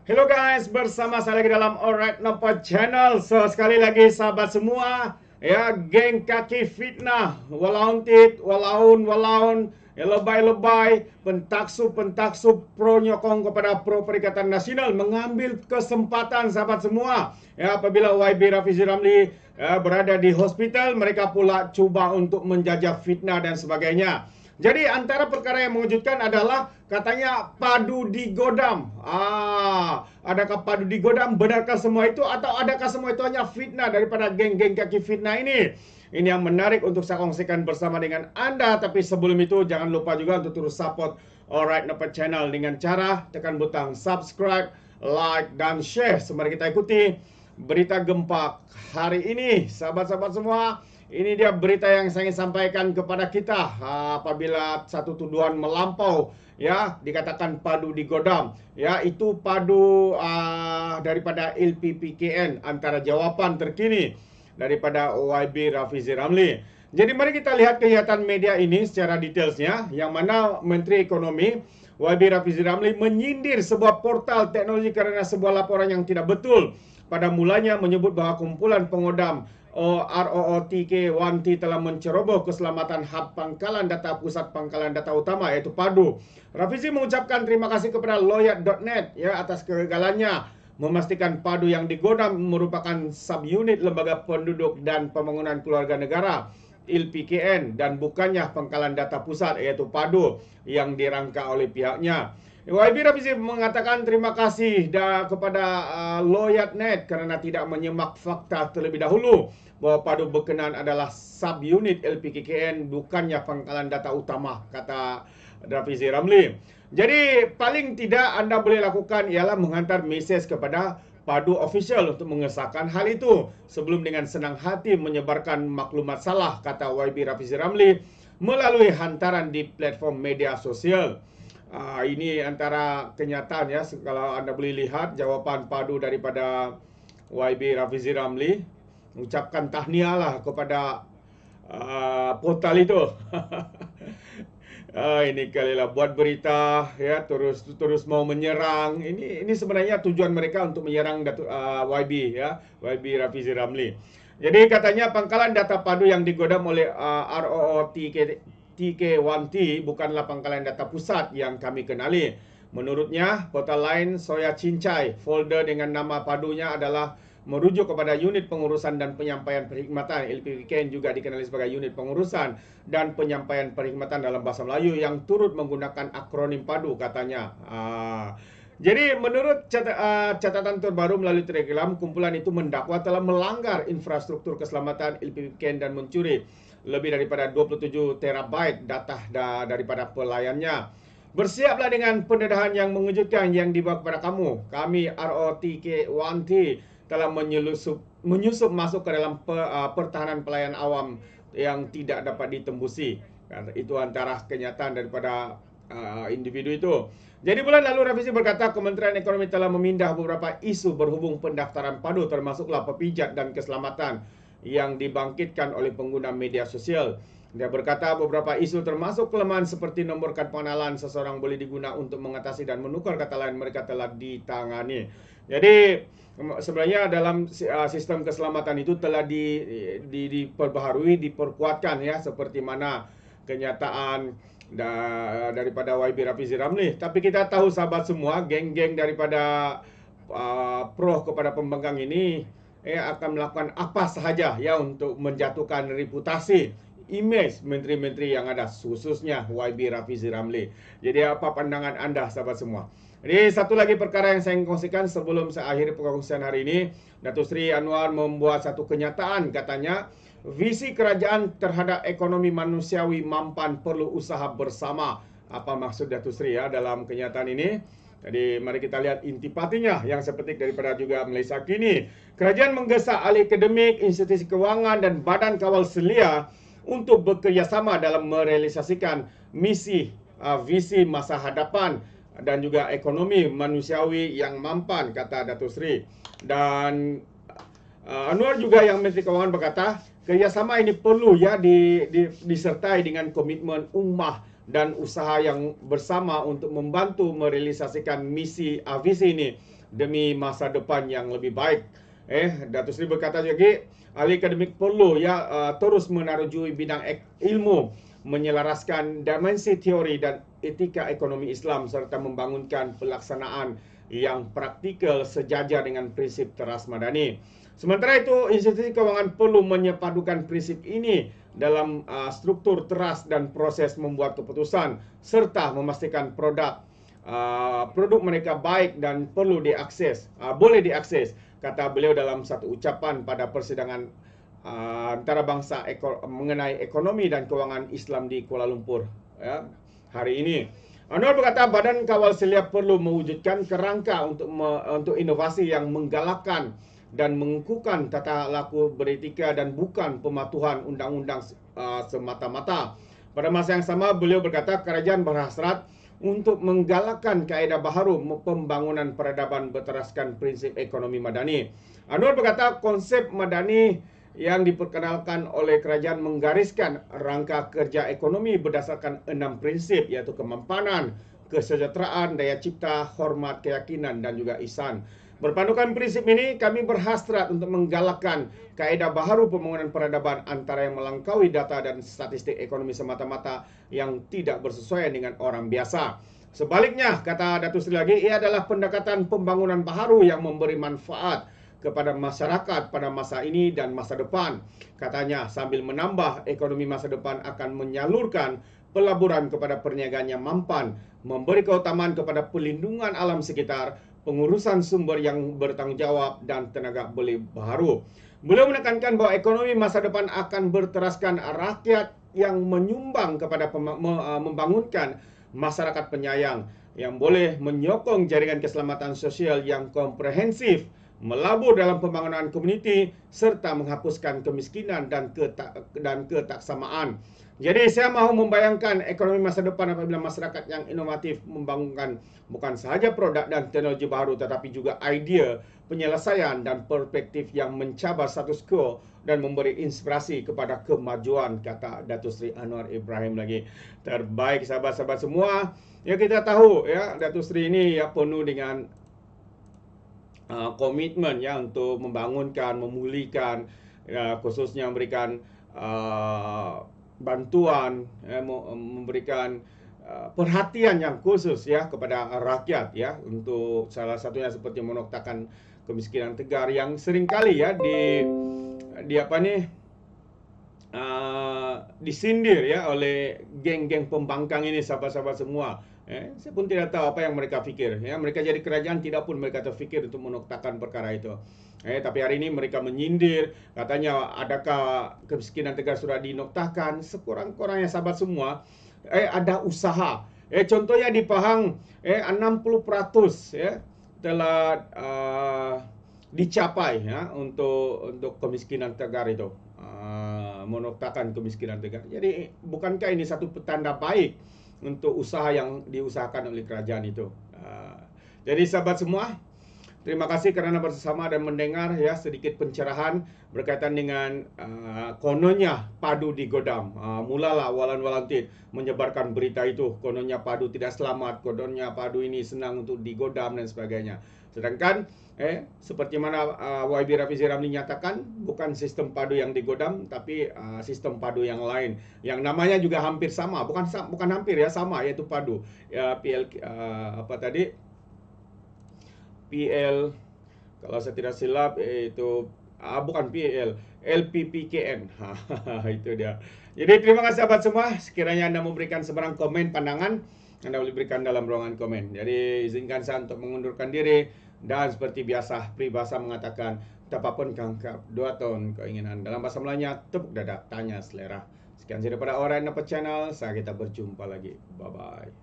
Hello guys, bersama saya lagi dalam Alright Nampak Channel. So sekali lagi sahabat semua, ya geng kaki fitnah, walaun tit, walaun, ya lebay-lebay, pentaksu pro nyokong kepada pro Perikatan Nasional mengambil kesempatan sahabat semua. Ya apabila YB Rafizi Ramli berada di hospital, mereka pula cuba untuk menjajah fitnah dan sebagainya. Jadi antara perkara yang mengejutkan adalah katanya padu digodam. Adakah padu digodam? Benarkah semua itu atau adakah semua itu hanya fitnah daripada geng-geng kaki fitnah ini? Ini yang menarik untuk saya kongsikan bersama dengan Anda. Tapi sebelum itu jangan lupa juga untuk terus support Alright Nampak Channel dengan cara tekan butang subscribe, like dan share. Mari kita ikuti berita gempa hari ini, sahabat-sahabat semua. Ini dia berita yang saya ingin sampaikan kepada kita apabila satu tuduhan melampau, ya dikatakan padu digodam, ya itu padu daripada LPPKN. Antara jawaban terkini daripada YB Rafizi Ramli. Jadi mari kita lihat kegiatan media ini secara detailsnya, yang mana Menteri Ekonomi YB Rafizi Ramli menyindir sebuah portal teknologi karena sebuah laporan yang tidak betul. Pada mulanya menyebut bahwa kumpulan pengodam ROOTK1T telah menceroboh keselamatan hub pangkalan data pusat pangkalan data utama, yaitu PADU. Rafizi mengucapkan terima kasih kepada Loyat.net ya atas kegagalannya memastikan PADU yang digodam merupakan subunit Lembaga Penduduk dan Pembangunan Keluarga Negara LPKN dan bukannya pangkalan data pusat yaitu PADU yang dirangka oleh pihaknya. YB Rafizi mengatakan terima kasih kepada Loyat.net kerana tidak menyemak fakta terlebih dahulu bahwa PADU berkenaan adalah subunit LPKN bukannya pangkalan data utama, kata Rafizi Ramli. Jadi paling tidak anda boleh lakukan ialah menghantar mesej kepada PADU official untuk mengesahkan hal itu sebelum dengan senang hati menyebarkan maklumat salah, kata YB Rafizi Ramli melalui hantaran di platform media sosial. Ini antara kenyataan ya, kalau anda boleh lihat jawapan padu daripada YB Rafizi Ramli, mengucapkan tahniah lah kepada portal itu. Ini kalilah buat berita ya, terus mau menyerang. Ini sebenarnya tujuan mereka untuk menyerang YB ya, YB Rafizi Ramli. Jadi katanya pangkalan data padu yang digodam oleh ROOTK1T bukanlah pangkalan data pusat yang kami kenali. Menurutnya, portal lain Soya Cincai, folder dengan nama padunya adalah merujuk kepada unit pengurusan dan penyampaian perkhidmatan. LPPKN juga dikenali sebagai unit pengurusan dan penyampaian perkhidmatan dalam bahasa Melayu yang turut menggunakan akronim padu, katanya. Jadi menurut catatan terbaru melalui Telegram, kumpulan itu mendakwa telah melanggar infrastruktur keselamatan LPPKN dan mencuri lebih daripada 27 terabyte data daripada pelayannya. Bersiaplah dengan pendedahan yang mengejutkan yang dibawa kepada kamu. Kami ROTK1T telah menyusup masuk ke dalam pertahanan pelayan awam yang tidak dapat ditembusi. Itu antara kenyataan daripada individu itu. Jadi bulan lalu Rafizi berkata Kementerian Ekonomi telah memindah beberapa isu berhubung pendaftaran padu termasuklah pepijat dan keselamatan yang dibangkitkan oleh pengguna media sosial. Dia berkata beberapa isu termasuk kelemahan seperti nombor kad pengenalan seseorang boleh digunakan untuk mengatasi dan menukar kata lain mereka telah ditangani. Jadi sebenarnya dalam sistem keselamatan itu telah diperbaharui, diperkuatkan ya, seperti mana kenyataan daripada YB Rafizi Ramli. Tapi kita tahu sahabat semua, geng-geng daripada pro kepada pembangkang ini akan melakukan apa sahaja ya untuk menjatuhkan reputasi, image menteri-menteri yang ada, khususnya YB Rafizi Ramli. Jadi apa pandangan anda sahabat semua? Jadi satu lagi perkara yang saya ingin kongsikan sebelum saya akhiri perkongsian hari ini. Datuk Seri Anwar membuat satu kenyataan, katanya visi kerajaan terhadap ekonomi manusiawi mampan perlu usaha bersama. Apa maksud Datuk Seri ya dalam kenyataan ini? Jadi mari kita lihat intipatinya yang saya petik daripada juga Malaysia Kini. Kerajaan menggesa ahli akademik, institusi kewangan dan badan kawal selia untuk bekerjasama dalam merealisasikan visi masa hadapan dan juga ekonomi manusiawi yang mampan, kata Datuk Seri. Dan Anwar juga yang Menteri Kewangan berkata kerjasama ini perlu ya disertai dengan komitmen ummah dan usaha yang bersama untuk membantu merealisasikan visi ini demi masa depan yang lebih baik. Datuk Seri berkata lagi, ahli akademik perlu terus menarujui bidang ilmu, menyelaraskan dimensi teori dan etika ekonomi Islam serta membangunkan pelaksanaan yang praktikal sejajar dengan prinsip teras madani. Sementara itu, institusi kewangan perlu menyepadukan prinsip ini dalam struktur teras dan proses membuat keputusan serta memastikan produk mereka baik dan perlu diakses, boleh diakses, kata beliau dalam satu ucapan pada persidangan antarabangsa mengenai ekonomi dan kewangan Islam di Kuala Lumpur hari ini. Anwar berkata Badan Kawal Selia perlu mewujudkan kerangka untuk inovasi yang menggalakkan dan mengukuhkan tata laku beretika dan bukan pematuhan undang-undang semata-mata. Pada masa yang sama, beliau berkata kerajaan berhasrat untuk menggalakkan kaedah baharu pembangunan peradaban berteraskan prinsip ekonomi madani. Anwar berkata konsep madani yang diperkenalkan oleh kerajaan menggariskan rangka kerja ekonomi berdasarkan 6 prinsip, iaitu kemampanan, kesejahteraan, daya cipta, hormat, keyakinan dan juga ihsan. Berpandukan prinsip ini, kami berhasrat untuk menggalakkan kaedah baharu pembangunan peradaban antara yang melangkaui data dan statistik ekonomi semata-mata yang tidak bersesuaian dengan orang biasa. Sebaliknya, kata Datuk Seri lagi, ia adalah pendekatan pembangunan baharu yang memberi manfaat kepada masyarakat pada masa ini dan masa depan. Katanya, sambil menambah ekonomi masa depan akan menyalurkan pelaburan kepada perniagaan yang mampan, memberi keutamaan kepada perlindungan alam sekitar, pengurusan sumber yang bertanggungjawab dan tenaga beli baharu. Beliau menekankan bahawa ekonomi masa depan akan berteraskan rakyat yang menyumbang kepada membangunkan masyarakat penyayang yang boleh menyokong jaringan keselamatan sosial yang komprehensif, melabur dalam pembangunan komuniti serta menghapuskan kemiskinan dan ketaksamaan. Jadi saya mahu membayangkan ekonomi masa depan apabila masyarakat yang inovatif membangunkan bukan sahaja produk dan teknologi baru tetapi juga idea, penyelesaian dan perspektif yang mencabar status quo dan memberi inspirasi kepada kemajuan, kata Datuk Seri Anwar Ibrahim lagi. Terbaik sahabat-sahabat semua. Ya, kita tahu ya Datuk Seri ini ya penuh dengan komitmen ya untuk membangunkan, memulihkan, khususnya memberikan bantuan, memberikan perhatian yang khusus ya kepada rakyat ya, untuk salah satunya seperti menoktakan kemiskinan tegar yang seringkali ya disindir ya oleh geng-geng pembangkang ini, sahabat-sahabat semua. Saya pun tidak tahu apa yang mereka fikir ya. Mereka jadi kerajaan tidak pun mereka terfikir untuk menoktakan perkara itu. Tapi hari ini mereka menyindir, katanya adakah kemiskinan tegar sudah dinoktakan? Sekurang-kurangnya sahabat semua, ada usaha. Contohnya di Pahang 60% ya telah dicapai ya untuk kemiskinan tegar itu. Menoktakan kemiskinan tegar. Jadi bukankah ini satu petanda baik untuk usaha yang diusahakan oleh kerajaan itu? Jadi sahabat semua, terima kasih kerana bersama dan mendengar ya sedikit pencerahan berkaitan dengan kononnya padu di Godam. Mulalah walan-walantit menyebarkan berita itu, kononnya padu tidak selamat, kononnya padu ini senang untuk digodam dan sebagainya. Sedangkan seperti mana YB Rafizi Ramli nyatakan, bukan sistem padu yang digodam tapi sistem padu yang lain yang namanya juga hampir sama, bukan hampir ya, sama, yaitu padu PL, kalau saya tidak silap itu bukan PL, LPPKN. Itu dia. Jadi terima kasih sahabat semua. Sekiranya Anda memberikan sebarang komen, pandangan, Anda boleh berikan dalam ruangan komen. Jadi izinkan saya untuk mengundurkan diri. Dan seperti biasa, peribahasa mengatakan, betapapun kangkap 2 tahun keinginan. Dalam bahasa Melayunya, tepuk dada, tanya selera. Sekian saja daripada Orang Dapat Channel. Saya kita berjumpa lagi. Bye-bye.